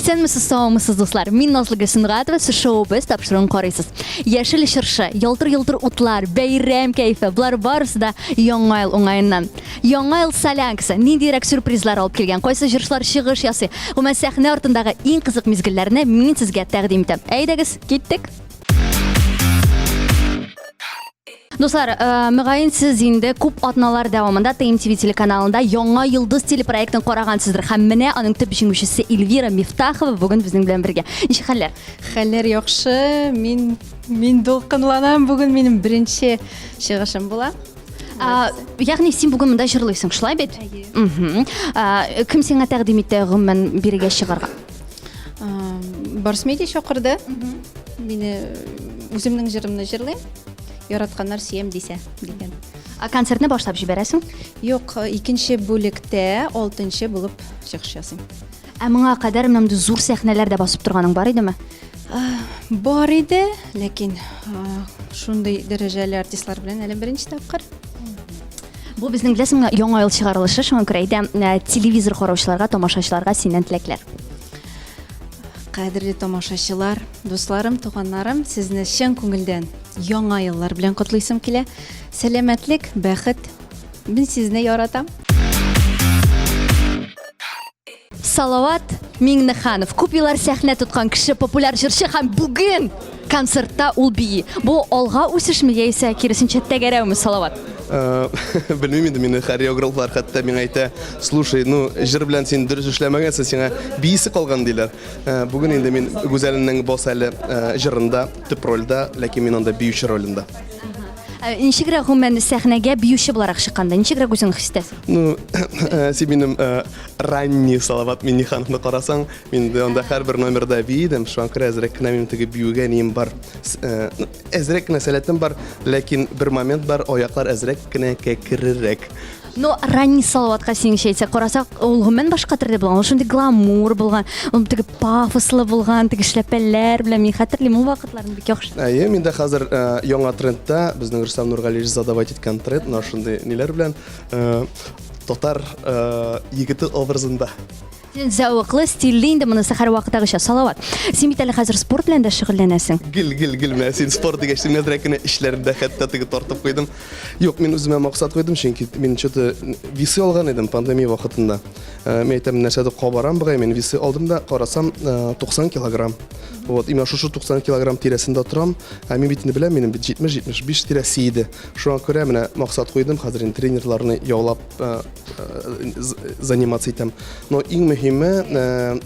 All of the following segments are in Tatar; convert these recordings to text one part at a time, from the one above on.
Исәнмесез, саумысыз дуслар. Мин Назлы Гөлсинғатова, сіз шоу-біз тапшыруын қарайсыз. Яшыл шыршы, ялтыр-ялтыр утлар, бәйрәм кәйфі, бұлар барысы да яңа ел оңайынан. Яңа ел солянкасы, ниндирәк сюрпризлар алып келген. Қойсы жыршылар шығыш ясый. Ғыман сәхне артындағы ең қызық мезгілләріне мен сізге тәқдим етем. Әйдәгіз, кеттік. Достар, мөгаен сіз инде күп атналар дәвамында ТМТV телеканалында Яңа йылдыз телепроектын карагансыздыр. Һәм менә аның төп җиңүчесе Эльвира Мифтахова бүген безнең белән бергә. Ничек хәлләр? Хәлләр яхшы. Мин дулкынланам. Бүген минем беренче чыгышым була. Ягъни син бүген монда җырлыйсың, шулай бит? Кем сиңа тәкъдим итте гомумән бирегә чыгарга? Барс медиа чакырды. Мине үземнең җырымны җырлыйм. Яратканнар сөям дисә дигән. Концертны башлап җибәрәсең? Юк, икенче бүлектә 6нчы булып чыгыш ясыйм. Моңа кадәр менә зур сәхнәләрдә басып торганың бар идеме? Бар иде, ләкин шундый дәрәҗәле артистлар белән әле беренче тапкыр. Бу безнең беләсеңме яңа ел чыгарылышы, шуңа күрә дә телевизор караучыларга, тамашачыларга синнән теләкләр. Кадерле тамашачылар, дусларым, туганнарым, сезне чын күңелдән яңа еллар белән котлыйсым килә. Сәламәтлек, бәхет. Мин сезне яратам. Салават Миңнеханов, күп еллар сәхнә тоткан кеше, популяр җырчы һәм бүген концертта ул бии. Бу алга үсешме яисә киресенчә тәгәрәүме, Салават? Белмим инде, мине хореографлар хәтта миңа әйтә, слушай, җыр белән син дөрес эшләмәгәнсең, сиңа биисе калган диләр. Бүген инде мин Гүзәлнең бос әле җырында, төп рольдә, ләкин мин анда биюче ролендә. Ничегрәк гомумән сәхнәгә биюче буларак чыкканда, ничегрәк үзең хис итәсең? Син минем ранний Салават Миңнехановны карасаң, мин анда һәрбер номерда биидем, шуңа күрә әзрәк кенә минем теге биюгә нием бар. Әзрәк кенә сәләтем бар, ләкин бер момент бар, аяклар әзрәк кенә кәкрерәк. Ранний Салаватка сиңчә әйтсәк, карасак, ул гомумән башка төрдә булган, ул шундый гламур булган, ул теге пафослы булган, теге эшләпәләр белән мин хәтерлим ул вакытларны бик яхшы. Мин дә хәзер яңа трендта, безнең Рөстәм Нургалиев задавать иткән тренд, шундый ниләр белән татар егете образында. Зәвыклы, стильле инде монысы һәр вакыттагыча. Салават, син бит әле хәзер спорт белән дә шөгыльләнәсең. Гел, менә син спорт дигәч, мин әзрәк кенә эшләрдә хәтта теге тартып куйдым. Юк, мин үземә максат куйдым, чөнки мин чөтә весы алган идем пандемия вакытында. Мен әйтәм, нәрсәдә кабарам бугай, мин весы алдым да карасам 90 килограмм. Вот, именно шушы 90 килограмм тирәсендә торам. Мин бит инде беләм, минем бит 70-75 тирәсе иде. Шуңа күрә менә максат куйдым, хәзер тренерларны яулап заниматься итәм. Но иң мөһиме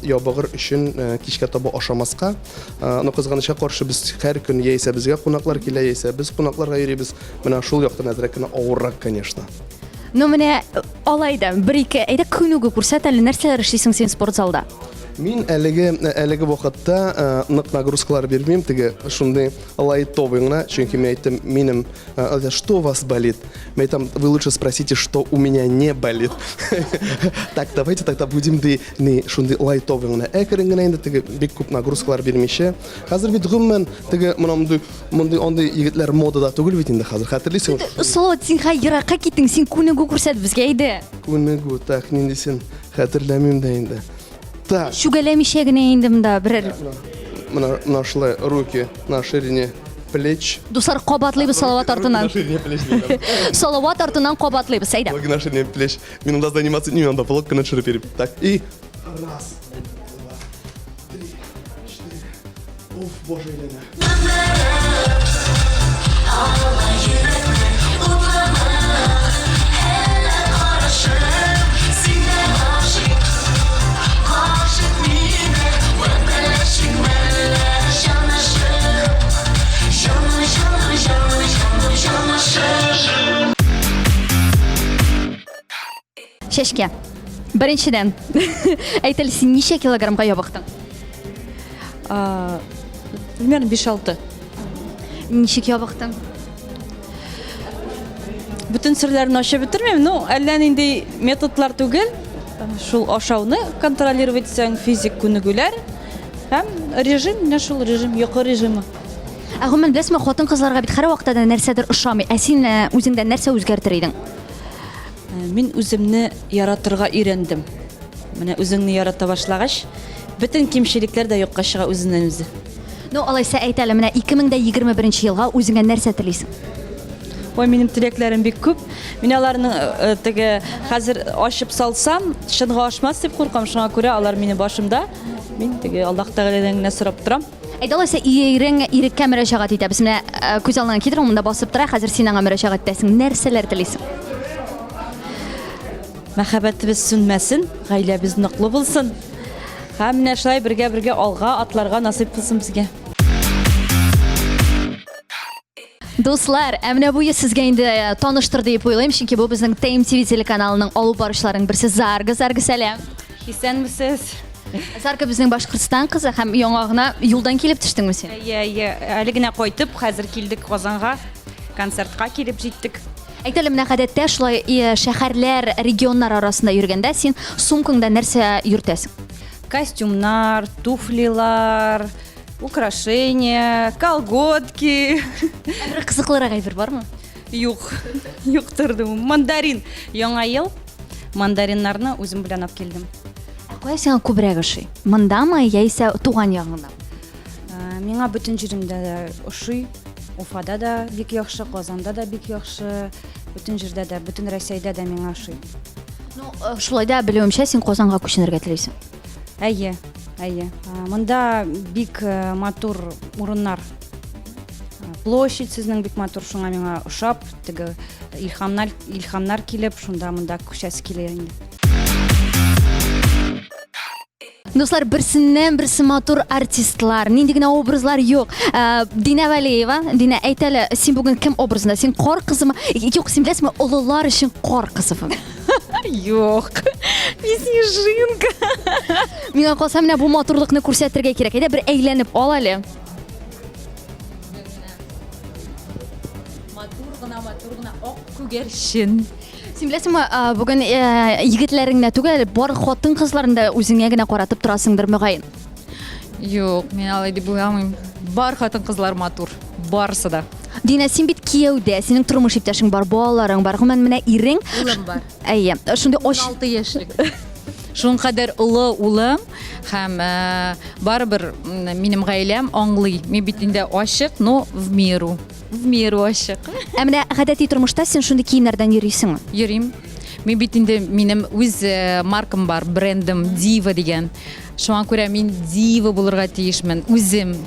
ябыгыр өчен кичкә таба ашамаска. Кызганычка каршы без һәр көн яисә безгә кунаклар килә, яисә без кунакларга йөрибез. Менә шул яктан әзрәк кенә авыррак, конечно. Менә алайда бер-ике әйдә күнүгә күрсәт әле нәрсәләр эшлисең син спорт залда? Мин әлеге вакытта нык нагрузкалар бирмим, теге шундый лайтовый гына, чөнки мен әйттем, минем что у вас болит? Мен әйтәм, вы лучше спросите, что у меня не болит. Так, давайте тогда будем шундый лайтовый гына. Әкрен генә инде теге бик күп нагрузкалар бирмичә. Хәзер бит гомумән теге мондай андый егетләр модада түгел бит инде хәзер. Хәтерлисең? Салават, син еракка киттең, син күнүгә күрсәт безгә әйдә. Күнүгә, так, нинди син хәтерләмим дә инде. Шүгәләмичә генә инде монда берәр. Нашла руки на ширине плеч. Дуслар, кабатлыйбыз Салават артыннан. На ширине плеч. Салават артыннан кабатлыйбыз, әйдә. На ширине плеч. Мин анда заниматься не надо, полок на ширине переп. Так, и раз, два, три, четыре. Уф, боже, Елена. Шәшкә. Беренчедән, әйтәле син ничә килограммга ябыктың? Примерно 5-6. Ничек ябыктың? Бүтән серләрне ачып бетермим, әллә нинди методлар түгел. Шул ашауны контролировать итсәң, физик күнегүләр һәм режим, шул режим, йокы режимы. Гомумән беләсеңме, хатын-кызларга бит һәр вакытта нәрсәдер ошамый. Син үзеңдә нәрсә үзгәртер идең? Мин үземне яратырга өйрәндем. Менә үзеңне ярата башлагач, Bütün кемшіліктер де юққа шыға өзінен өзі. Ну, алайса әйтәле, менә 2021 елга үзеңә нәрсә телисең? Ой, минем тілеклерім бек көп. Мен аларның теге хәзер ашып салсам, шынға ашмас деп қорқам. Шуңа күрә алар мине башымда. Мен теге Аллаһ Тәгаләдән генә сорап торам. Әйдә, алайса иреккә мөрәҗәгать итәбез. Менә күз алдына китерәм, монда басып тора, хәзер син аңа мөрәҗәгать итәсең. Нәрсәләр телисең? Мәхәббәтебез сүнмәсен, гаиләбез ныклы булсын. Һәм менә шулай бергә алга атларга насыйп булсын безгә. Дуслар, әмнә буе сезгә инде таныштыр дип уйлыйм, чөнки бу безнең TMTV телеканалының алып барышларының берсе Зарга сәлам. Исәнмесез? Зарга безнең Башкортстан кызы һәм яңа гына юлдан килеп төштеңме син? Әле генә кайтып, хәзер килдек Казанга, концертка килеп җиттек. Әйтәле, менә гадәттә шулай шәһәрләр, регионнар арасында йөргәндә син сумкаңда нәрсә йөртәсең? Костюмнар, туфлилар, украшения, колготки. Бер кызыклырак әйбер бармы? Юк, юктырдым. Мандарин. Яңа ел мандариннарны үзем белән алып килдем. Кая сиңа күбрәк ошый? Мондамы яисә туган ягыңда? Миңа бөтен җиремдә дә ошый. Уфада да бик яхшы, Казанда да бик яхшы, бөтен җирдә дә, бөтен Россиядә дә миңа ошый. Ну, шулай да белүемчә син Казанга күченергә телисең. Әйе. Монда бик матур урыннар. Площадь сезнең бик матур, шуңа миңа ошап, теге илһамнар килеп, шунда монда күчәсе килә инде. Дуслар, берсеннән-берсе матур артистлар, нинди генә образлар юк. Динә Вәлиева, Динә, әйтәле, син бүген кем образында? Син кар кызымы? Юк, син беләсеңме, олылар өчен кар кызымы? Юк. Мин снежинка. Миңа калса, менә бу матурлыкны күрсәтергә кирәк. Әйдә, бер әйләнеп ал әле. Матур гына ак күгәрчен. Син беләсеңме, бүген егетләреңне түгел, бар хатын кызларында үзеңә генә каратып торасыңдыр мөгаен. Юк, мен алай дип уйламыйм. Бар хатын кызлар матур, барысы да. Динә, син бит кияүдә, синең тормыш иптәшең бар, балаларың бар, гомән менә ирең. Улым бар. Әйе, шундый 6 яшьлек. Шуң кадәр улы улым һәм барыбер минем гаиләм аңлый. Мен бит инде ачык, но в меру ачык. Ә менә гадәти тормышта син шундый киемнәрдән йөрисеңме? Йөрим. Мен бит инде минем үз маркам бар, брендым Diva дигән. Шуңа күрә мин Diva булырга тиешмен. Үзем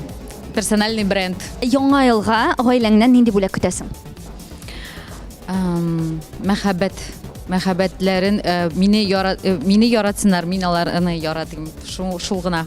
персональный бренд. Яңа елга гаиләңнән нинди бүләк көтәсең? Мәхәббәтләрен мине яратсыннар, мин аларны яратыйм. Шул гына.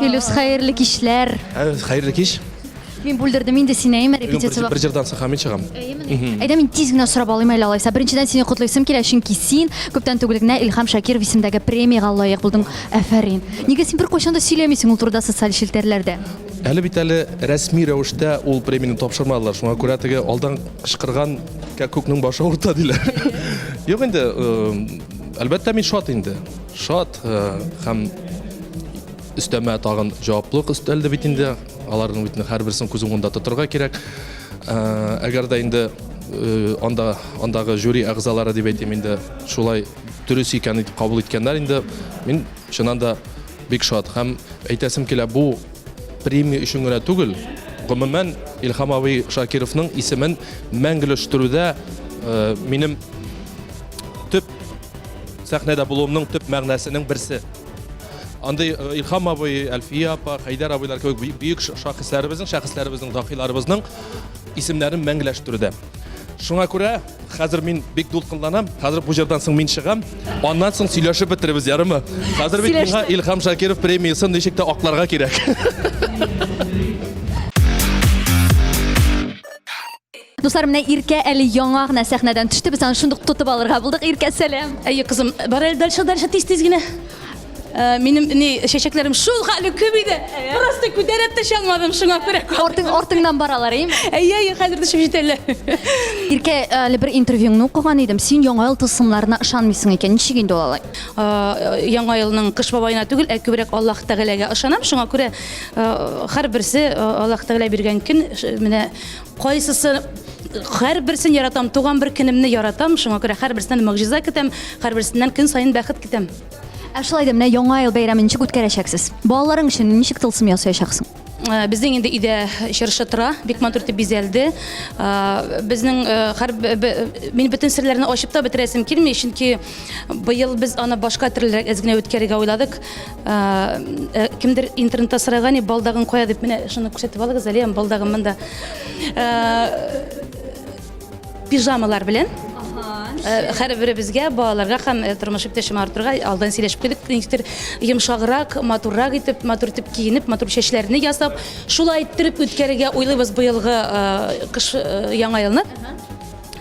Филус, хәерле кичләр. Хәерле кич. Мин бүлдердем инде сине, репетиция. Бер җырдан соң һәм чыгам. Әйдә, мин тиз генә сорап алыйм әле алайса. Беренчедән сине котлыйсым килә, чөнки син күптән түгел генә Илһам Шакиров исемдәге премиягә лаек булдың. Афәрин. Нигә син бер кайчан да сөйләмисең ул турыда социаль челтәрләрдә? Әле бит әле рәсми рәвештә ул премияны тапшырмадылар. Шуңа күрә теге алдан кычкырган күкнең башы урта диләр. Юк инде, әлбәттә мин шат инде. Шат һәм өстәмә тагын җаваплык өстәлде бит инде. Аларның бит һәрберсен күз уңында тотырга кирәк. Әгәр дә инде андагы жюри әгъзалары дип әйтим инде шулай дөрес икәнен кабул иткәннәр инде, мин чыннан да бик шат һәм әйтәсем килә, бу премия өчен генә түгел, гомумән Илһам абый Шакировның исемен мәңгеләштерүдә минем төп сәхнәдә булуымның төп мәгънәсенең берсе. Андый Илһам абый, Әлфия апа, Хәйдәр абыйлар кебек бөек шәхесләребезнең, дахиларыбызның исемнәрен мәңгеләштерүдә. Шуңа күрә хәзер мин бик дулкынланам. Хәзер бу җырдан соң мин чыгам. Аннан соң сөйләшеп бетеребез, ярымы? Хәзер бит миңа Илһам Шакиров премиясын ничек тә акларга кирәк. Дуслар, менә Иркә әле яңа гына сәхнәдән төште. Без аны шундук тотып алырга булдык. Иркә, сәлам. Әйе, кызым, бар әле дальше тиз-тиз генә. Benim ne şeşeklerim şul hali kübide. Burası küderet de çalmadım şuna göre. Ортыңнан баралар, эми? Ey hazır düşüp jiteller. Ирке әле бер интервьюңны укыган идем. Син яңа ел тылсымларына ышанмыйсың икән. Ничек инде ул алай? Яңа елның кыш бабайына түгел, күбрәк Аллаһ Тәгаләгә ышанам. Шуңа күрә һәрберсе Аллаһ Тәгалә биргән көн менә кайсысы һәрберсен яратам, туган бер көнемне яратам. Шуңа күрә һәрберсеннән мөгъҗиза көтәм, һәрберсеннән көн сайын бәхет көтәм. Ә шулай да менә яңа ел бәйрәмен ничек үткәрәчәксез? Балаларың өчен ничек тылсым ясаячаксың? Безнең инде өйдә чыршы тора, бик матур итеп бизәлде. Безнең мин бөтен серләрне ачып та бетерәсем килми, чөнки быел без аны башка төрлерәк әзгенә үткәрергә уйладык. Кемдер интернетта сораган, балдагын кая дип, менә шуны күрсәтеп алыгыз әле, балдагым монда. Пижамалар белән һәрберебезгә, балаларга һәм тормыш иптәшем Артурга алдан сөйләшеп кидек, ничектер йомшаграк, матуррак итеп, матур итеп киенеп, матур чәчләрне ясап, шулай иттереп үткәрергә уйлыйбыз быелгы кыш яңа елны.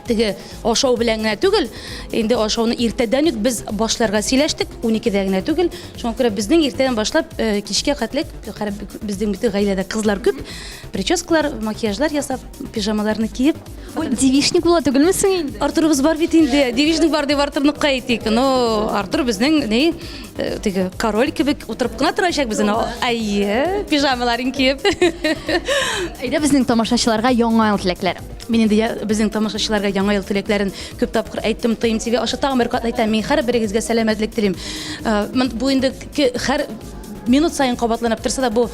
Теге ашау белән генә түгел, инде ашауны иртәдән үк без башларга сөйләштек, 12-дә генә түгел. Шуңа күрә безнең иртәдән башлап кичкә хәтлек безнең бит гаиләдә кызлар күп, прическалар, макияжлар ясап, пижамаларны киеп. Ой, девичник була түгелмесең инде? Артурыбыз бар бит инде. Девичник бар дип Артурныкка әйтик. Но Артур безнең не теге король кебек утырып кына торачак безне. Айе, пижамаларын киеп. Әйдә безнең тамашачыларга яңа ел теләкләре. Мин инде безнең тамашачыларга яңа ел теләкләрен күп тапкыр әйттем, тыйм тебе. Аша тагын бер кат әйтәм, мин һәрберегезгә сәламәтлек телим. Бу инде һәр минут сайын кабатланып торса да бу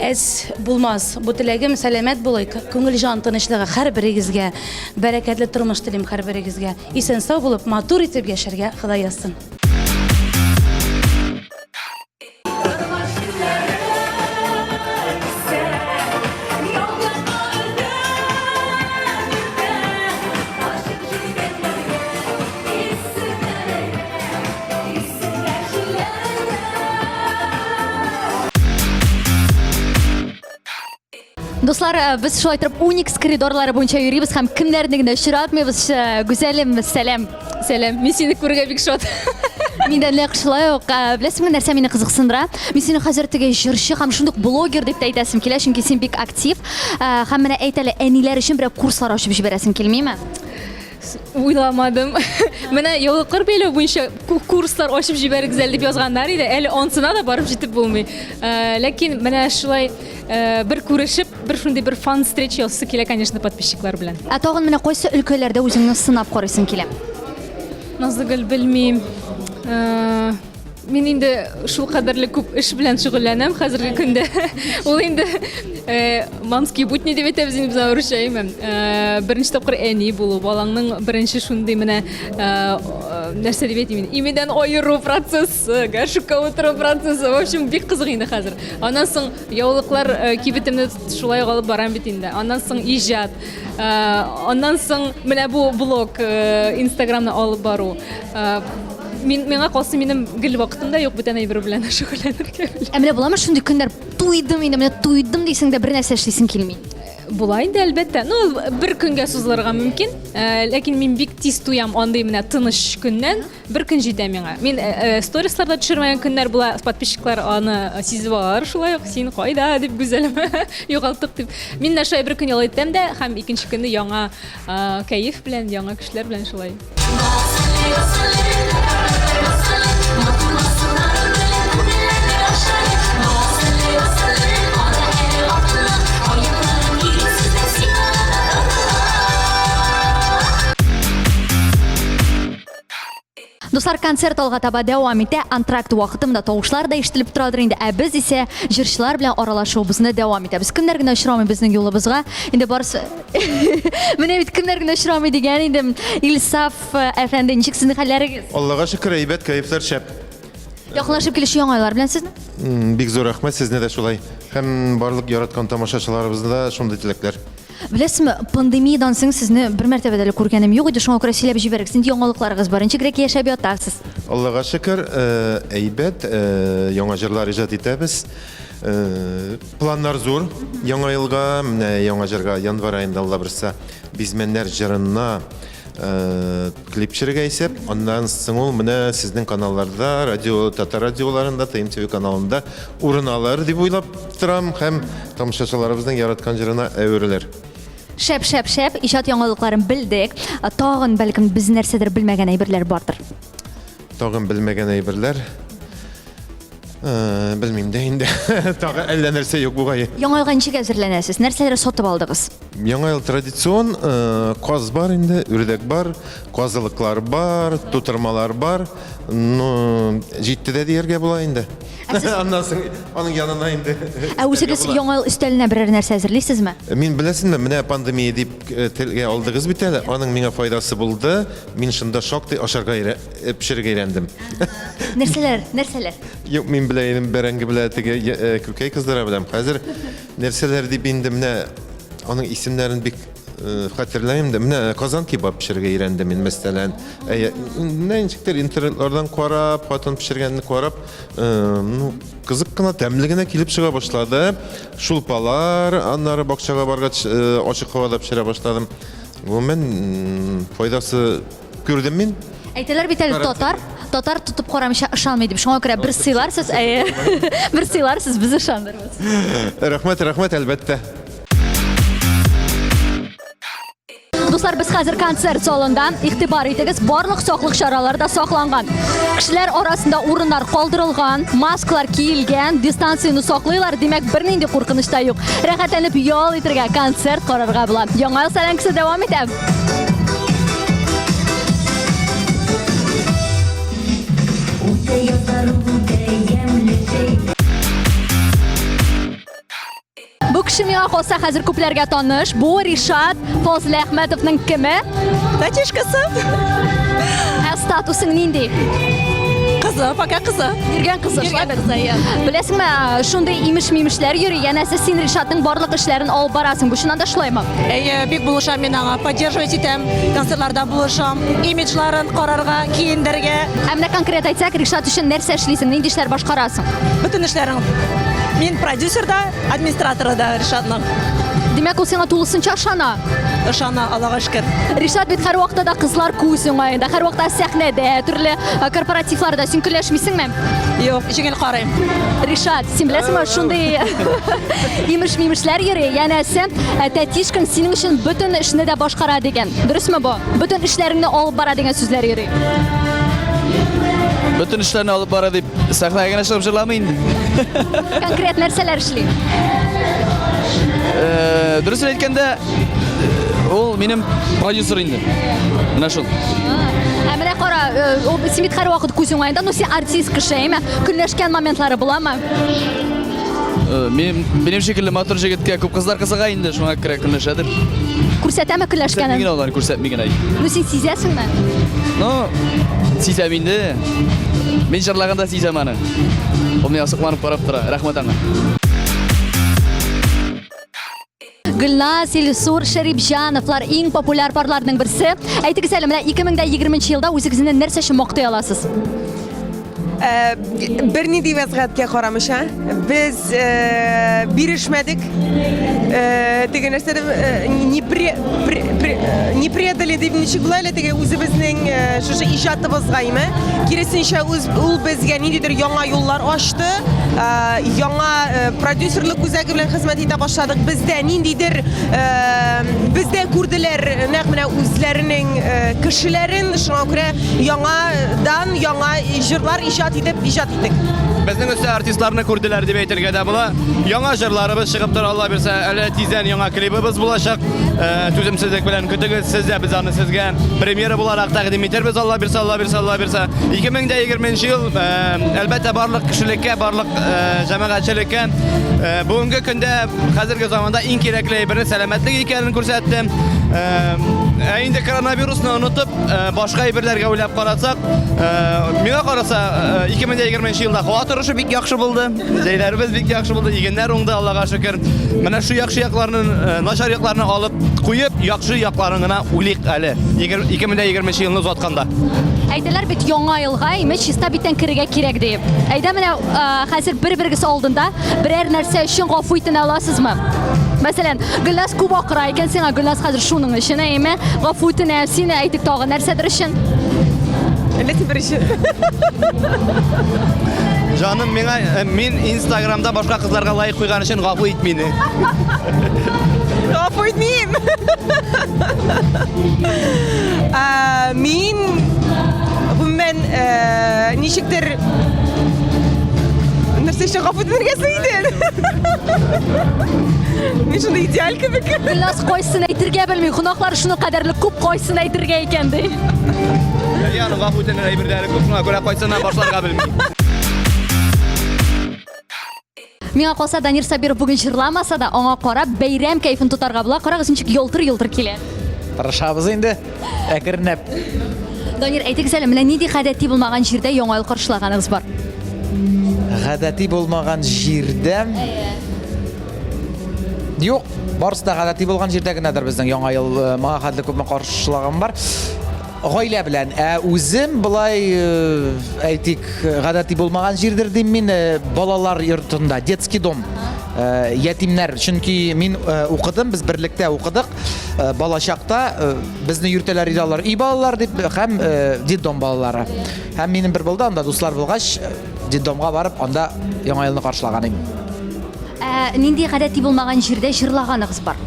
әз булмас. Бу теләгем сәламәт булыйк, күңел җан тынычлыгы һәрберегезгә, бәрәкәтле тормыш телим һәрберегезгә. Исән сау булып, матур итеп яшәргә Ходай язсын. Дуслар, без шулай итеп Уникс коридорлары буенча йөрибез һәм кемнәрне генә очратмыйбыз. Гүзәлем, сәлам. Сәлам, мин сине күрергә бик шат. Мин дә нәкъ шулай ук. Беләсеңме, нәрсә мине кызыксындыра? Мин сине хәзер теге җырчы һәм шундук блогер дип әйтәсем килә, чөнки син бик актив. Һәм менә әйт әле, әниләр өчен бер курслар ачып җибәрәсең килмиме? Уйламадым. Менә яулыклар бәйләү буенча курслар ачып җибәрегез әле дип язганнар иде. Әле онсына да барып җитеп булмый. Ләкин менә шулай бер күрешеп, бер шундый бер фан встреча ясасы килә, конечно, подписчиклар белән. Ә тагын менә кайсы өлкәләрдә үзеңне сынап карыйсың килә? Назлыгөл белмим. Мин инде шул кадәрле күп эш белән шөгыльләнәм хәзерге көндә. Ул инде мамский будни дип әйтәбез инде безнең русча. Беренче тапкыр әни булу, балаңның беренче шундый менә нәрсә дип әйтим, имедан айыру процессы, гашука утыру процессы. В общем, бик кызык инде хәзер. Аннан соң яулыклар кибетемне шулай алып барам бит инде. Аннан соң иҗат. Аннан соң менә бу блог, Instagramны алып бару. Миңа калсы минем гел вакытымда юк бүтән әйбер белән шөгыльләнергә. Ә менә буламы шундый көндәр туйдым инде, менә туйдым дисең дә бер нәрсә эшлисең килми? Була инде әлбәттә. Ну, бер көнгә сузылырга мөмкин. Ләкин мин бик тиз туям андый менә тыныч көннән. Бер көн җитә миңа. Мин сторисларда төшермәгән көннәр була, подписчиклар аны сизеп алар, шулай ук син кайда дип гүзәлем югалтып дип. Мин дә шулай бер көн ял итәм дә, һәм икенче көнне яңа кайф белән, яңа көчләр белән шулай. Дуслар, концерт алга таба дәвам итә. Антракт вакытында тавышлар да ишетелеп торадыр инде. Ә без исә җырчылар белән аралашуыбызны дәвам итәбез. Кемнәр генә очрамый безнең юлыбызга? Инде барысы менә бит кемнәр генә очрамый дигән инде. Илсаф әфәнде, ничек сезнең хәлләрегез? Аллага шөкер, әйбәт, кайфлар шәп. Якынлашып килүче яңайлар белән сезне? Бик зур рәхмәт сезне дә шулай. Һәм барлык яраткан тамашачыларыбызны да шундый теләкләр. Беләсезме, пандемиядан соң сезне бер мәртәбә дә күргәнем юк иде, шуңа күрә сөйләп җибәрик. Синең яңалыкларыгыз бар, ничегрәк яшәп ятасыз? Аллага шөкер, әйбәт, яңа җырлар иҗат итәбез. Планнар зур. Яңа елга, менә яңа җырга январь аенда Алла берсе бизмәннәр җырына клип чиргәйсеп, аннан соң ул менә сезнең каналларда, радио, татар радиоларында, ТМТВ каналында урын алыр дип уйлап торам һәм тамашачыларыбызның яраткан җырына әверелер. Шәп, иҗат яңалыкларын белдек. Тагын бәлкем без нәрсәдер белмәгән әйберләр бардыр. Тагын белмәгән әйберләр. Белмим дә инде. Тагын әллә нәрсә юк бугай. Яңа елга ничек әзерләнәсез? Нәрсәләр сатып алдыгыз? Яңа ел традицион каз бар инде, үрдәк бар, казылыклар бар, тутырмалар бар. Ну, җиттедә дияргә була инде. Аннан соң аның янына инде. Үзегез яңа ел өстәленә берәр нәрсә әзерлисезме? Мин беләсезме, менә пандемия дип телгә алдыгыз бит әле. Аның миңа файдасы булды. Мин шунда шактый ашарга пешерергә өйрәндем. Нәрсәләр? Юк, мин беләем, бәрәңге белә теге күкәй кыздыра беләм. Хәзер нәрсәләр дип инде менә аның исемнәрен бик хәтерләйм дә. Менә казан кебаб пешерергә өйрәндем мин мәсәлән. Ничектер интернетлардан карап, хатын пешергәнне карап, ну кызык кына тәмле генә килеп чыга башлады. Шулпалар, аннары бакчага баргач ачык һавада пешерә башладым. Гомумән файдасы күрдем мин. Әйтәләр бит әле татар тотып карамыйча ышанмый дип. Шуңа күрә бер сыйларсыз, бер сыйларсыз, без ышандырабыз. Рәхмәт, әлбәттә. Дуслар, без хәзер концерт залында, игътибар итегез, барлык саклык чаралары да сакланган. Кешеләр арасында урыннар калдырылган, маскалар киелгән, дистанцияны саклыйлар, димәк бернинди куркыныч та юк. Рәхәтләнеп ял итәргә, концерт карарга була. Яңа ел сәләмәсе дәвам итә. Бу кеше миңа калса хәзер күпләргә таныш. Бу Ришат Фазыл Әхмәтовның кеме? Татишкасы. Статусың нинди? Кызы, пока кызы. Йөргән кызы. Беләсеңме, шундый имеш-мимешләр йөри, янәсе син Ришатның барлык эшләрен алып барасың. Бу шуннан да шулаймы? Бик булышам мин аңа, поддерживать итәм, концертларда булышам, имиджларын карарга, киендергә. Ә менә конкрет әйтсәк, Ришат өчен нәрсә эшлисең, нинди эшләр башкарасың? Бөтен эшләрен. Мин продюсер да, администратор да Ришатның. Димәк, ул сиңа тулысынча ышана. Ышана, Аллага шөкер. Ришат бит һәр вакытта да кызлар күз уңаенда, һәр вакытта сәхнәдә, төрле корпоративларда син көләшмисеңме? Юк, җиңел карыйм. Ришат, син беләсеңме, шундый имеш-мимешләр йөри, янәсе тәтишкаң синең өчен бөтен эшне дә башкара дигән. Дөресме бу? Бөтен эшләреңне алып бара дигән сүзләр йөри. Bütün işlerini alıp bara deyip sahneye gene çıkıp jırlamayın. Konkret нәрсәләр эшли? Dürüstünü etkende ol benim продюсер инде. Менә шул. Ә менә кара, ул син бит һәр вакыт күз уңаенда, но син артист кеше, әйме? Көнләшкән моментлары буламы? Benim şekilde matur jigitke күп кызлар кызыга инде, шуңа керә көнләшәдер. Күрсәтәме көнләшкәнен? Күрсәтмәгән алар, күрсәтмәгән ай. Ну син сизәсеңме? Ну, сизәм инде. Мен җырлаганда сизәм аны. Ул менә асыкланып карап тора. Рәхмәт аңа. Гөлназ, Илсур, Шәрипҗановлар иң популяр парларның берсе. Әйтегез әле, менә 2020 елда үзегезне нәрсә өчен мактый аласыз? Бернинди вәзгатькә карамыйча, без бирешмәдек. Теге нәрсәдә не предали дип ничек була әле теге үзебезнең шушы иҗатыбызга име. Киресенчә ул безгә ниндидер яңа юллар ачты. Яңа продюсерлык үзәге белән хезмәт итә башладык. Бездә ниндидер бездә күрделәр нәкъ менә үзләренең кешеләрен, шуңа күрә яңадан яңа җырлар иҗат итеп. Безнең өстә артистларны күрделәр дип әйтергә дә була. Яңа җырларыбыз чыгып тора, Алла бирсә, әле тиздән яңа клибыбыз булачак. Түземсезлек белән көтегез, сез дә без аны сезгә премьера буларак тәкъдим итәрбез, Алла бирсә, Алла бирсә, Алла бирсә. 2020 ел әлбәттә барлык кешелеккә, барлык җәмәгатьчелеккә бүгенге көндә хәзерге заманда иң кирәкле әйберне сәламәтлек икәнен күрсәтте. Инде коронавирусны онытып, башка әйберләргә уйлап карасак, миңа караса 2020 елда һава торышы бик яхшы булды. Җәйләребез бик яхшы булды. Игеннәр уңды, Аллага шөкер. Менә шу яхшы якларны, начар якларны алып куеп, яхшы якларын гына уйлыйк әле. 2020 елны узатканда. Әйтәләр бит яңа елга име чиста биттән керергә кирәк дип. Әйдә менә хәзер бер-бергез алдында берәр нәрсә өчен гафу итә аласызмы? Мәсәлән, Гөлназ күп акыра икән, сиңа Гөлназ хәзер шуның өчен әйме, гафу үтенәм, сине әйтик тагы нәрсәдер өчен. Ләтин бериши. Жаным, мин Инстаграмда башка кызларга лайк куйган өчен гафу ит мине. Гафу итмим. Мин гомумән ничектер нәрсә өчен гафу итәргә сөйден. Мин шундый идеаль кебек. Гөлназ кайсын әйтергә белми, гөнаһлары шуны кадәрле күп кайсын әйтергә икән ди. Яны гафу итәрләр әйберләре күп, шуңа күрә кайсыннан башларга белми. Миңа калса Данир Сабиров бүген җырламаса да, аңа карап бәйрәм кайфын тотарга була. Карагыз, ничек ялтыр-ялтыр килә. Тырышабыз инде, әкренләп. Данир, әйтегез әле, менә нинди гадәти булмаган җирдә яңа ел каршылаганыгыз бар? Гадәти булмаган җирдә. Юк, барысы да гадәти булган җирдә генәдер безнең яңа ел мага хәтле күпме каршылаган бар. Гаилә белән, үзем булай әйтик, гадәти булмаган җирдер дим мин балалар йортында, детский дом. Ятимнәр, чөнки мин укыдым, без берлектә укыдык. Балачакта безне йөртәләр иде алар, и балалар дип, һәм детдом балалары. Һәм минем бер булды, анда дуслар булгач, детдомга барып, анда яңа елны каршылаган идем. Нинди гадәти булмаган җирдә җырлаганыгыз бар?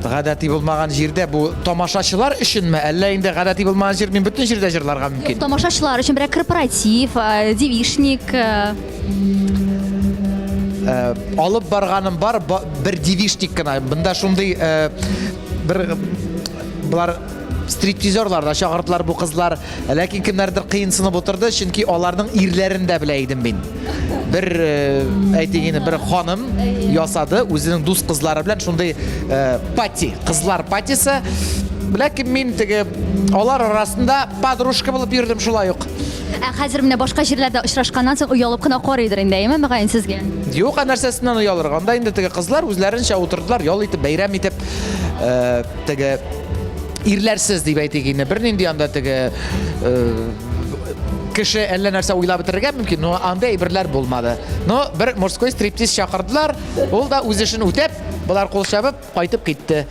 Гадәти булмаган җирдә бу тамашачылар өченме, әллә инде гадәти булмаган җир мин бөтен җирдә җырларга мөмкин? Тамашачылар өчен берәр корпоратив, девишник. Алып барганым бар, бер девишник кына. Бында шундый бер булар стриптизерлар да чыгардылар бу кызлар, ләкин кемнәрдер кыйынсынып утырды, чөнки аларның ирләрен дә белә идем мин. Бер әйтегене бер ханым ясады үзенең дус кызлары белән шундый пати, кызлар патисы. Ләкин мин теге алар арасында подружка булып йөрдем шулай ук. Хәзер менә башка җирләрдә очрашканнан соң уялып кына карыйдыр инде, әйме, мөгаен сезгә? Юк, нәрсәсеннән уялырга. Анда инде теге кызлар үзләренчә утырдылар, ял итеп, бәйрәм итеп, теге ирләрсез дип әйтегене бер нинди анда теге кеше әллә нәрсә уйлап бетерергә мөмкин, но анда әйберләр булмады. Но бер морской стриптиз чакырдылар, ул да үз эшен үтәп, булар кул чабып кайтып китте.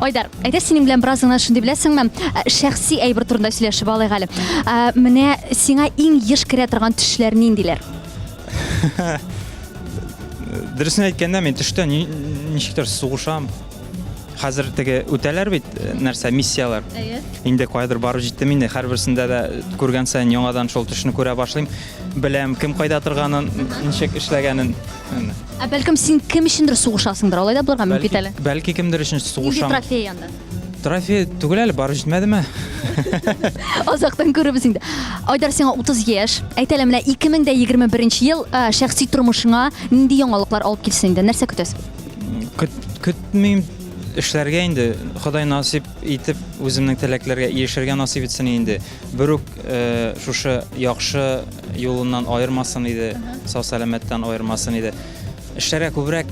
Айдар, әйтә синең белән бераз гына шундый беләсеңме, шәхси әйбер турында сөйләшеп алыйк әле. Менә сиңа иң еш керә торган төшләр ниндиләр? Дөресен әйткәндә, мин төштә ничектер сугышам. Хәзер теге үтәләр бит нәрсә миссиялар. Инде кайдыр барып җиттем инде, һәрберсендә дә күргән саен яңадан шул төшне күрә башлыйм. Беләм кем кайда торганын, ничек эшләгәнен. Бәлкем син кем өчендер сугышасыңдыр, алай да булырга мөмкин әле. Бәлки кемдер өчен сугышам. Инде трофей янда. Трофей түгел әле, барып җитмәдеме? Азактан күребез инде. Айдар, сиңа 30 яшь. Әйт әле, менә 2021 ел шәхси тормышыңа нинди яңалыклар алып килсен инде? Нәрсә көтәсең? Көтмим эшләргә инде, Ходай насип итеп үземнең теләкләргә ирешергә насип итсен инде. Бер үк шушы яхшы юлыннан аермасын иде, сау-сәламәттән аермасын иде. Эшләргә күбрәк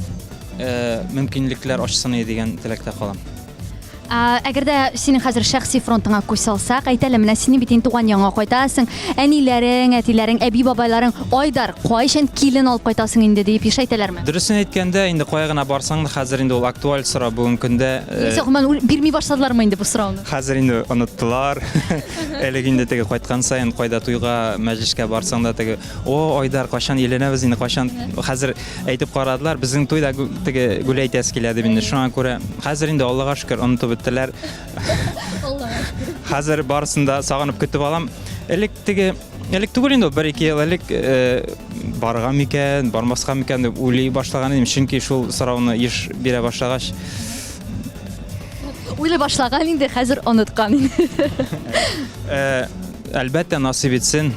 мөмкинлекләр ачсын иде дигән теләктә калам. Әгәр дә синең хәзер шәхси фронтыңа күз салсак, әйт әле, менә син бит туган яңа кайтасың, әниләрең, әтиләрең, әби бабайларың, Айдар, кайчан килен алып кайтасың инде дип әйтәләрме? Дөресен әйткәндә, инде кая гына барсаң да хәзер инде ул актуаль сорау бүген көндә. Сәгъмән бирми башладылармы инде бу сорауны? Хәзер инде оныттылар. Әлеге инде теге кайткан саен, кайда туйга, мәҗлескә барсаң да теге, "О, Айдар, кайчан еленәбез инде, кайчан?" Хәзер әйтеп карадылар, безнең туйда теге гүл әйтәс килә дип инде. Шуңа күрә хәзер инде Аллага шөкер онытып беттеләр. Хәзер барысында сагынып көтеп алам. Элек түгел инде, 1-2 ел элек барган микән, бармаска микән дип уйлый башлаган идем, чөнки шул сорауны еш бирә башлагач. Уйлый башлаган инде, хәзер оныткан инде. Әлбәттә насип итсен.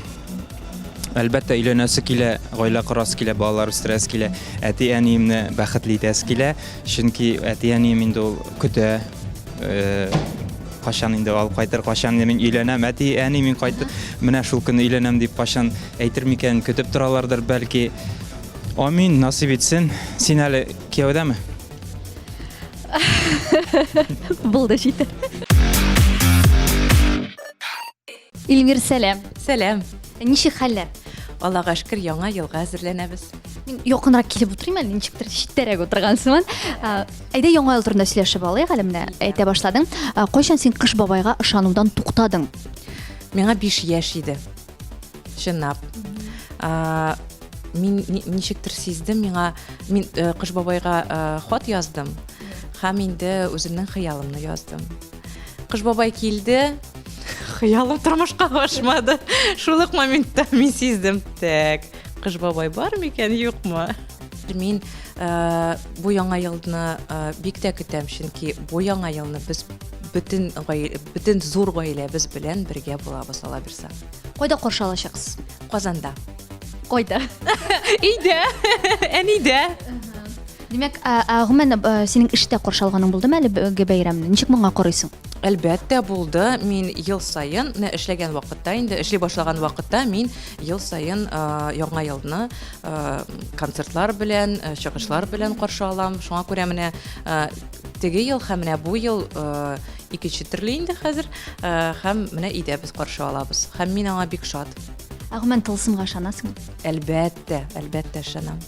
Әлбәттә өйләнәсе килә, гаилә корасы килә, балалар үстерәсе килә, әти-әниемне бәхетле итәсе килә, чөнки әти-әнием инде ул көтә. кашан инде алып кайтыр, кашан мен өйләнәм, әти, әни мин кайтып, менә шул көнне өйләнәм дип кашан әйтер микән, көтеп торалардыр бәлки. Амин, насип итсен. Син әле кияүдәме? Булды җитә. Илмир, сәлам. Сәлам. Ничек хәлләр? Аллага шөкер, яңа елга әзерләнәбез. Мин якынрак килеп утырыйм әле, ничектер читтәрәк утыргансымын. Әйдә яңа ел турында сөйләшеп алыйк әле менә. Әйтә башладың. Кайчан син Кыш бабайга ышанудан туктадың? Миңа 5 яшь иде. Чынлап. Мин ничектер сиздем, мин Кыш бабайга хат яздым. Һәм инде үземнең хыялымны яздым. Кыш бабай килде, хыялым тормышка ашмады. Шул ук моментта мин сиздем, так, Кыш бабай бар микән, юкмы? Мин бу яңа елны бик тә көтәм, чөнки бу яңа елны без бөтен зур гаиләбез белән бергә булабыз, Алла бирсә. Кайда каршы алачаксыз? Казанда. Кайда? Өйдә, әнидә. Димәк, гомумән синең эштә каршы алганың булдымы әле бәйрәмне? Ничек моңа карыйсың? Әлбәттә булды. Мин ел сайын, эшләгән вакытта, инде эшли башлаган вакытта мин ел сайын яңа елны концертлар белән, чыгышлар белән каршы алам. Шуңа күрә менә теге ел һәм менә бу ел икенче төрле инде хәзер, һәм менә өйдә без каршы алабыз. Һәм мин аңа бик шат. Гомумән тылсымга ышанасың? Әлбәттә ышанам.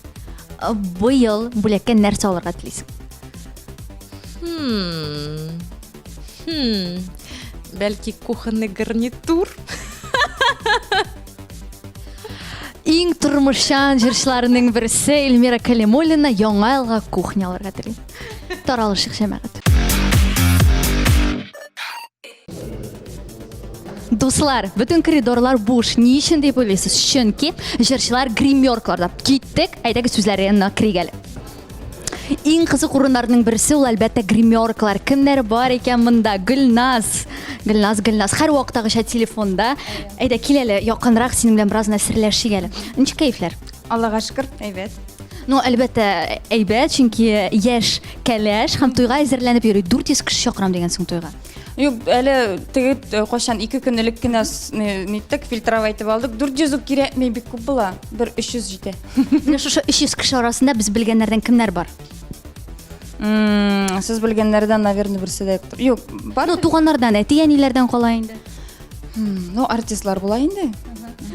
Бу ел бүләккә нәрсә алырга телисең? Бәлки кухонный гарнитур. Иң тормышчан җырчыларның берсе Эльмира Калимуллина яңа елга кухня алырга тели. Таралышык җәмәгать. Дуслар, бөтен коридорлар буш. Ни өчен дип уйлыйсыз? Чөнки җырчылар гримеркаларда. Киттек, әйдәгез сүзләренә киргәле. Иң кызык урыннарның берсе ул әлбәттә гримеркалар. Кемнәр бар икән монда? Гөлназ. Һәр вакыттагыча телефонда. Әйдә кил әле, якынрак синең белән бераз нәрсәләшик әле. Ничек кәефләр? Аллага шөкер, әйбәт. Ну, әлбәттә әйбәт, чөнки яшь кәләш һәм туйга әзерләнеп йөри. 400 кеше чакырам дигәнсең туйга. Юк, әле теге кайчан 2 көнлек кенә ниттек фильтровать итеп алдык. 400 кирәкми, бик күп була. 300 җитә. Менә шушы 300 кеше арасында без белгәннәрдән кемнәр бар? Сез белгәннәрдән, наверное, берсе дә юк. Юк, бар. Ну, туганнардан, әти-әниләрдән кала инде. Ну, артистлар була инде.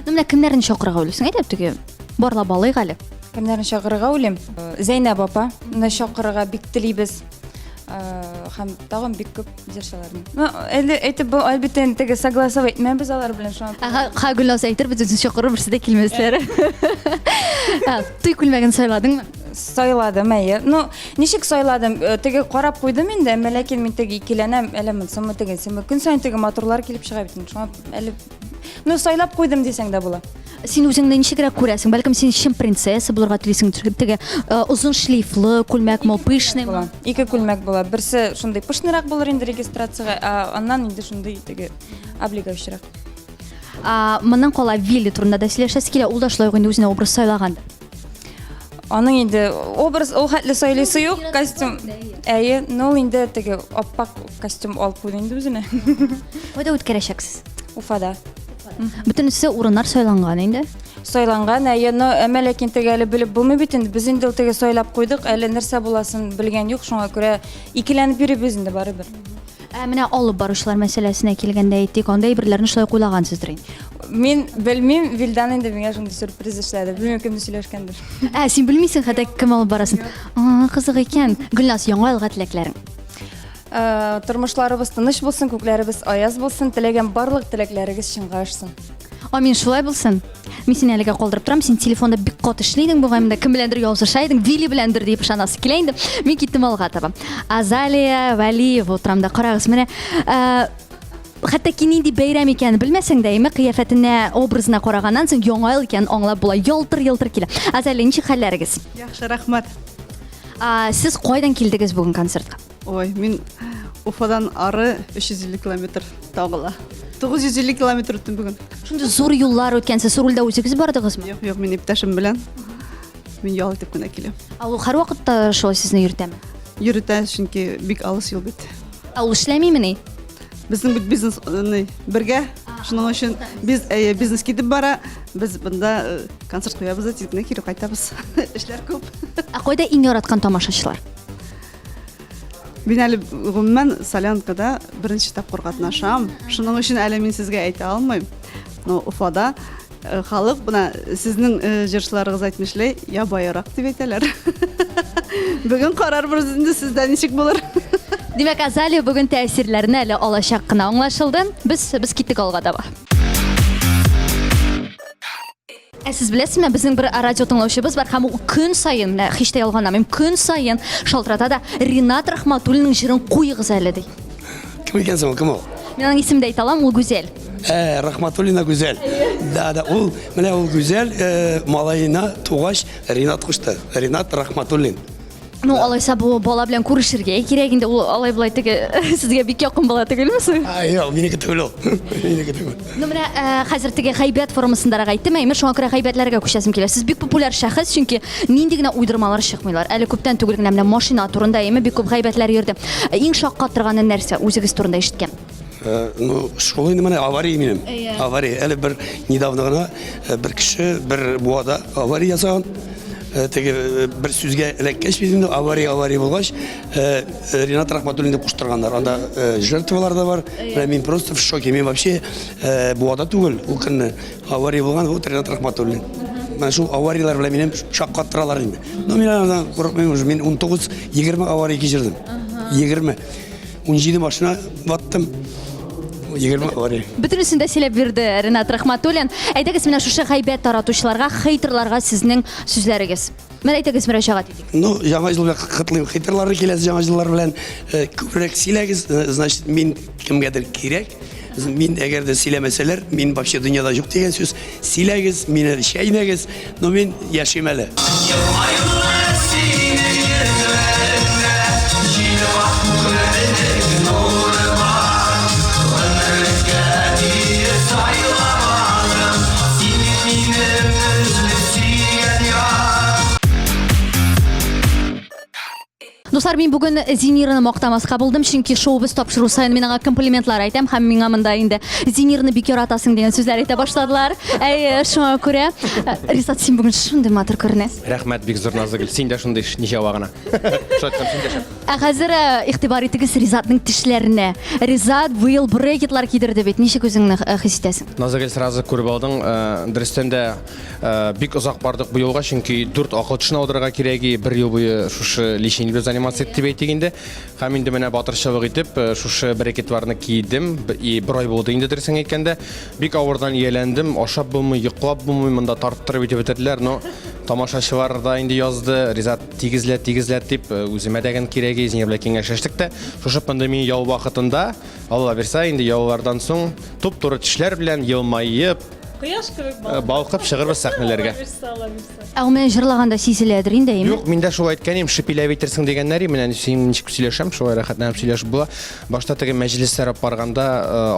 Ну, менә кемнәрне чакырырга уйлыйсың? Әйтеп теге барлап алыйк әле. Кемнәрне чакырырга уйлыйм? Зәйнәп апа, ны чакырырга бик телибез. Һәм тагын бик күп җырчыларны. Ну, әйтеп, әлбәттә теге согласовать итмәбез алар белән шуңа. Ха, Гөлназ әйтер, без үзен чакырыр, берсе дә килмәсләр. Туй күлмәген сайладыңмы? Сайладым, әйе. Ну, ничек сайладым? Теге карап куйдым инде, ләкин мин теге икеләнәм, әле монсымы теге, көн сайын теге моторлар килеп чыга бит. Шуңа әле ну, сайлап куйдым дисәң дә була. Син үзеңне ничегрәк күрәсең? Бәлкем син чын принцесса булырга телисең, теге узын шлейфлы күлмәк, пышный була. 2 күлмәк була. Берсе шундый пышныйрак булыр инде регистрацияга, аннан инде шундый теге облегающийрак. Моннан кала Вилли турында да сөйләшәс килә, ул да шулай инде үзенә образ сайлаган. Аның инде образ ул хәтле сайлыйсы юк, костюм. Әйе, ну инде теге аппак костюм алып куйды инде үзенә. Кайда үткәрәчәксез? Уфада. Бөтенесе урыннар сайланган инде. Сайланган, әйе, но ләкин теге әле белеп булмый бит инде. Без инде теге сайлап куйдык, әле нәрсә буласын белгән юк, шуңа күрә икеләнеп йөрибез инде барыбер. Менә алып баручылар мәсьәләсенә килгәндә әйтик, анда әйберләрне шулай куйлагансыздыр инде. Мин белмим, Вилдан инде миңа шундый сюрприз эшләде. Белмим, кемне сөйләшкәндер. Син белмисең хәтта кем алып барасын. Кызык икән. Гөлназ, яңа елга теләкләрең. Тормышларыбыз тыныч булсын, күкләребез аяз булсын, теләгән барлык теләкләрегез чынга ашсын. Амин, шулай булсын. Мин сине әлегә калдырып торам, син телефонда бик кат эшлидең, бугаймда кем беләндер языша идең, Вилли беләндер дип ышанасы килә инде. Мин киттем алга таба. Азалия Валиева утрамда, карагыз, менә хәтта ки нинди бәйрәм икәнен белмәсәң дә, кыяфәтенә, образына караганнан соң яңа ел икәнен аңлап була. Ялтыр килә. Азалия, ничек хәлләрегез? Яхшы, рәхмәт. Сез кайдан килдегез бүген концертка? Ой, мин Уфадан ары 350 километр тагыла. 950 километр үттем бүген. Шундый зур юллар үткән, сез рулда үзегез бардыгызмы? Юк, мин иптәшем белән. Мин ял итеп кенә киләм. Ул һәр вакытта шулай сезне йөртәме? Йөртә, чөнки бик алыс юл бит. Ул эшләмиме ни? Безнең бит бизнес бергә. Шуның өчен бизнес китеп бара. Без монда концерт куябыз да тизгенә кире кайтабыз. Эшләр күп. Кайда иң яраткан тамашачылар? Мин әле гомумән Солянкада беренче тапкыр катнашам. Шуның өчен әле мин сезгә әйтә алмыйм. Но Уфада халык буна сезнең җырчыларыгыз әйтмешләй, я байрак дип әйтәләр. Бүген карарбыз инде сездә ничек булыр. Димәк, Азалия бүген тәэсирләрне әле алачак кына аңлашылды. Без киттек алга таба. Сез беләсезме, безнең бер радио тыңлаучыбыз бар, һәм ул көн сайын, менә һич тә ялганамыйм, көн сайын шалтыратада Ринат Рахматуллинның җырын куйыгыз әле ди. Кем икәнсең, кем ул? Мин аның исемен дә әйтә алам, ул Гүзәл. Рахматуллина Гүзәл. Да, ул менә ул Гүзәл малаена тугач Ринат кушты. Ринат Рахматуллин. Ну, алайса бу бала белән күрешергә кирәк инде. Ул алай булай теге сезгә бик якын бала түгелме соң? Юк, минеке түгел ул. Минеке түгел. Ну, менә хәзер теге гайбәт формасында әйттем, шуңа күрә гайбәтләргә күчәсем килә. Сез бик популяр шәхес, чөнки нинди генә уйдырмалар чыкмыйлар. Әле күптән түгел генә менә машина турында бик күп гайбәтләр йөрде. Иң шаккат торганы нәрсә үзегез турында ишеткән? Ну, шул инде менә авария минем. Авария. Әле бер недавно гына бер кеше бер буада авария ясаган. Теге бер сүзгә эләккәч бит инде авария булгач, Ринат Рахматуллин дип куштырганнар. Анда жертвалар да бар. Мин просто в шоке. Мин вообще буада түгел. Ул көнне авария булган, вот Ринат Рахматуллин. Мен шул авариялар белән минем шаккаттыралар инде. Но мин андан курыкмыйм, мин 19-20 авария кичердем. 20. 17 машина баттым. 20 авария. Бөтенесен дә сөйләп бирде Ринат Рахматуллин. Әйтегез, менә шушы гайбәт таратучыларга, хейтерларга сезнең сүзләрегез. Менә әйтегез, мөрәҗәгать итик. Ну, яңа ел белән котлыйм. Хейтерларны киләсе яңа еллар белән күбрәк сөйләгез. Значит, мин кемгәдер кирәк. Мин әгәр дә сөйләмәсәләр, мин вообще дөньяда юк дигән сүз. Сөйләгез, мине шәйнәгез. Но мин яшим әле. Дуслар, мин бүген Зинираны мактамаска булдым, чөнки шоубыз тапшыру сайын мин аңа комплиментлар әйтәм, һәм миңа монда инде Зинирны бик яратасың дигән сүзләр әйтә башладылар. Шуңа күрә Ризат, син бүген шундый матур күренәсең. Рәхмәт, бик зур назыгыл. Син дә шундый ничә вагына. Шаткан син дә. Хәзер игътибар итегез Ризатның тешләренә. Ризат быел брекетлар кидерде бит. Ничек үзеңне хис итәсең? Назыгыл сразу күреп алдың. Дөрестән дә бик озак бардык бу юлга, чөнки 4 акыл аудырырга кирәги, 1 ел буе шушы лишнеле заниматься итеп әйтегендә. Һәм инде менә батырчылык итеп шушы брекетларны кидем. 1 ай булды инде дөресен әйткәндә. Бик авырдан ияләндем, ашап булмый, йоклап булмый, монда тарттырып итеп бетерделәр. Но тамашачылар да инде язды, Ризат тигезләт дип үземә дәгән кирәге Зинер белән киңәшләштек тә. Шушы пандемия ял вакытында, Алла бирсә, инде яллардан соң туп-туры тешләр белән елмаеп, Кояш кебек балкып чыгырбыз сәхнәләргә. Ә ул менә җырлаганда сизеләдер инде, әйме? Юк, мин дә шулай әйткәнем, шипиләп әйтерсең дигәннәр, менә син ничек сөйләшәм, шулай рәхәтләнеп сөйләшеп була. Башта теге мәҗлесләр барганда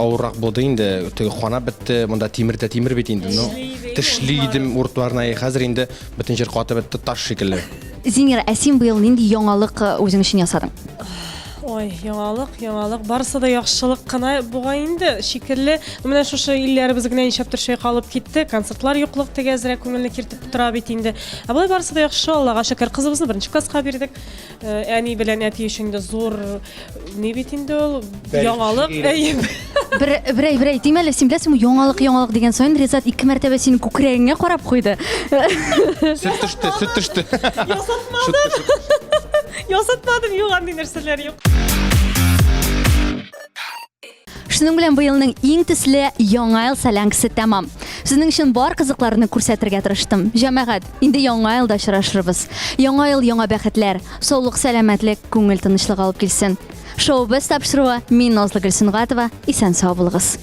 авыррак булды инде, теге хана бетте, монда тимер бит инде. Ну, тешли идем уртларына, хәзер инде бөтен җир каты бетте, таш шикелле. Зинер, ә син быел нинди яңалык үзең өчен ясадың? Ой, яңалык. Барысы да яхшылык кына буга инде. Шикелле, менә шушы илләребез генә ничәптер шуй калып китте. Концертлар юклык тегәзрәк күңелне киртеп тора бит инде. Ә болай барысы да яхшы, Аллага шөкер. Кызыбызны беренче класска бирдек. Әни белән әти өчен дә зур ни бит инде ул яңалык. Бер әйтим әле, син беләсеңме, яңалык дигән саен Ризат 2 мәртәбә синең күкрәгеңә карап куйды. Сөт төште. Ясатмадым, юк андый нәрсәләр юк. Шуның белән быелның иң төсле яңа ел солянкасы тәмам. Сезнең өчен бар кызыкларны күрсәтергә тырыштым. Җәмәгать, инде яңа елда очрашырбыз. Яңа ел яңа бәхетләр, саулык, сәламәтлек, күңел тынычлыгы алып килсен. Шоубыз тапшыруы мин Назлы Гөлсөнгатова, исән сау булыгыз.